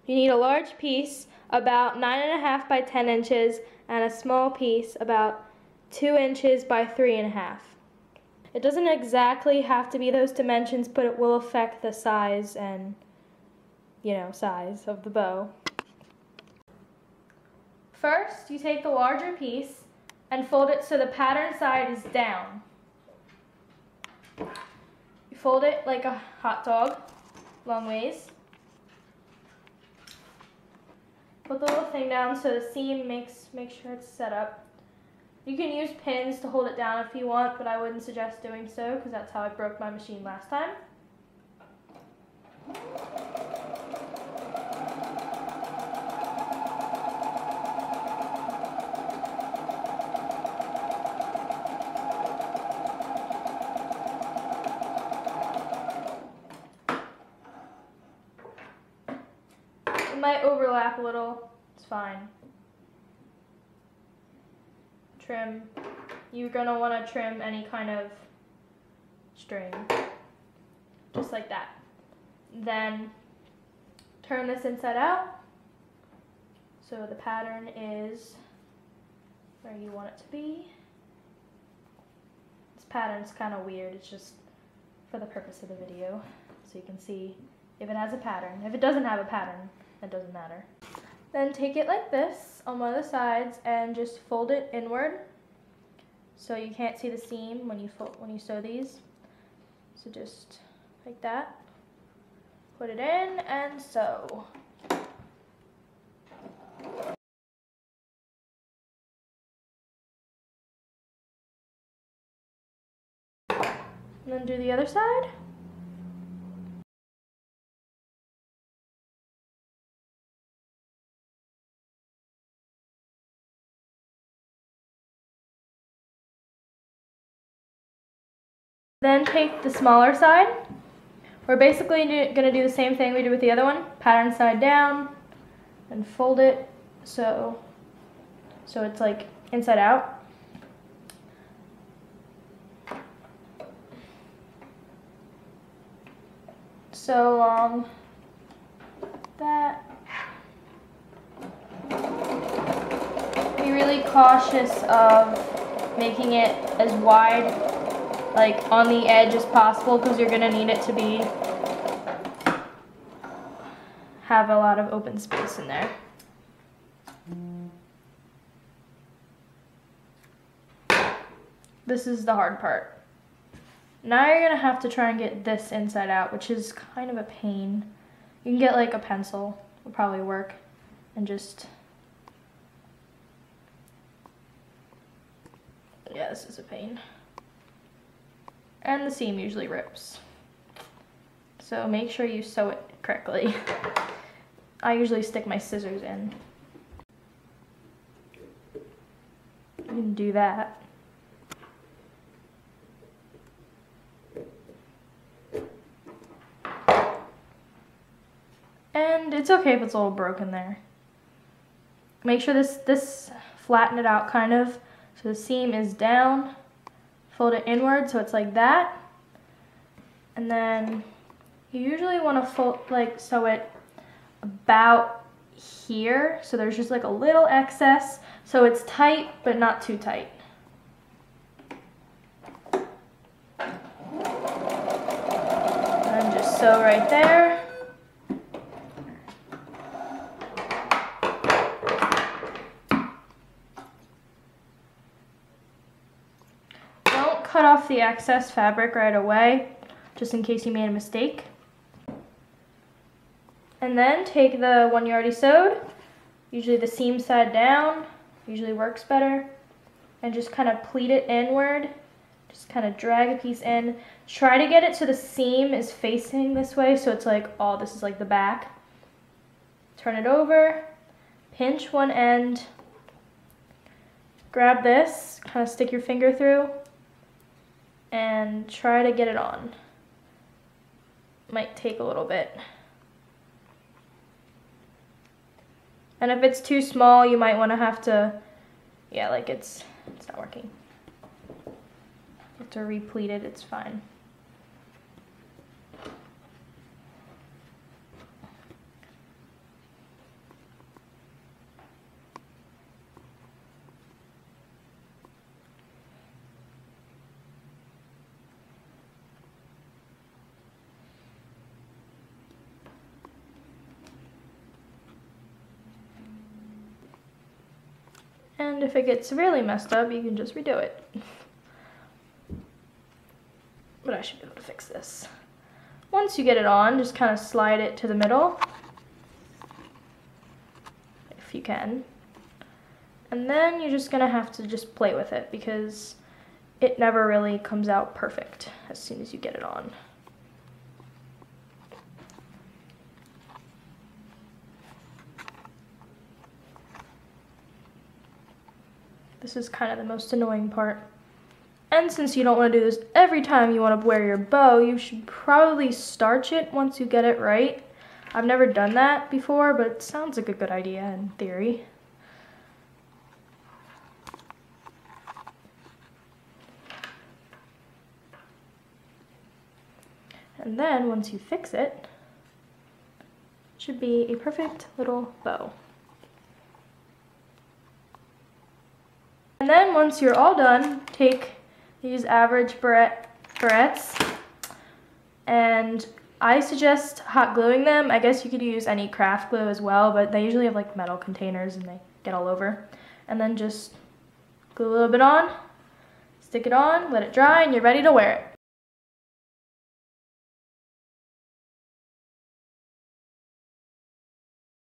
You need a large piece about 9.5 by 10 inches and a small piece about 2 inches by 3.5. It doesn't exactly have to be those dimensions, but it will affect the size and, size of the bow. First, you take the larger piece and fold it so the pattern side is down. You fold it like a hot dog, long ways. Put the little thing down so the seam make sure it's set up. You can use pins to hold it down if you want, but I wouldn't suggest doing so because that's how I broke my machine last time. It might overlap a little, it's fine. Trim. You're going to want to trim any kind of string, just like that. Then turn this inside out so the pattern is where you want it to be. This pattern's kind of weird, it's just for the purpose of the video, so you can see if it has a pattern. If it doesn't have a pattern, it doesn't matter. Then take it like this on one of the sides and just fold it inward so you can't see the seam when you sew these. So just like that. Put it in and sew. And then do the other side. Then take the smaller side. We're basically going to do the same thing we did with the other one. Pattern side down and fold it so it's like inside out. So long that. Be really cautious of making it as wide, like on the edge as possible, because you're gonna need it to have a lot of open space in there. This is the hard part. Now you're gonna have to try and get this inside out, which is kind of a pain. You can get like a pencil, will probably work, and just, yeah, this is a pain. And the seam usually rips. So make sure you sew it correctly. I usually stick my scissors in. You can do that. And it's okay if it's a little broken there. Make sure this flatten it out kind of, so the seam is down. Fold it inward so it's like that. And then you usually want to sew it about here, so there's just like a little excess, so it's tight but not too tight. And just sew right there. Don't cut off the excess fabric right away, just in case you made a mistake. And then take the one you already sewed, usually the seam side down, usually works better, and just kind of pleat it inward. Just kind of drag a piece in. Try to get it so the seam is facing this way, so it's like, oh, this is like the back. Turn it over, pinch one end, grab this, kind of stick your finger through, and try to get it on. Might take a little bit. And if it's too small, you might want to have to, yeah, like it's not working. You have to repleat it, it's fine. And if it gets really messed up, you can just redo it. But I should be able to fix this. Once you get it on, just kind of slide it to the middle, if you can. And then you're just gonna have to just play with it because it never really comes out perfect as soon as you get it on. This is kind of the most annoying part. And since you don't want to do this every time you want to wear your bow, you should probably starch it once you get it right. I've never done that before, but it sounds like a good idea in theory. And then once you fix it, it should be a perfect little bow. And then once you're all done, take these average barrettes, and I suggest hot gluing them. I guess you could use any craft glue as well, but they usually have like metal containers and they get all over. And then just glue a little bit on, stick it on, let it dry, and you're ready to wear it.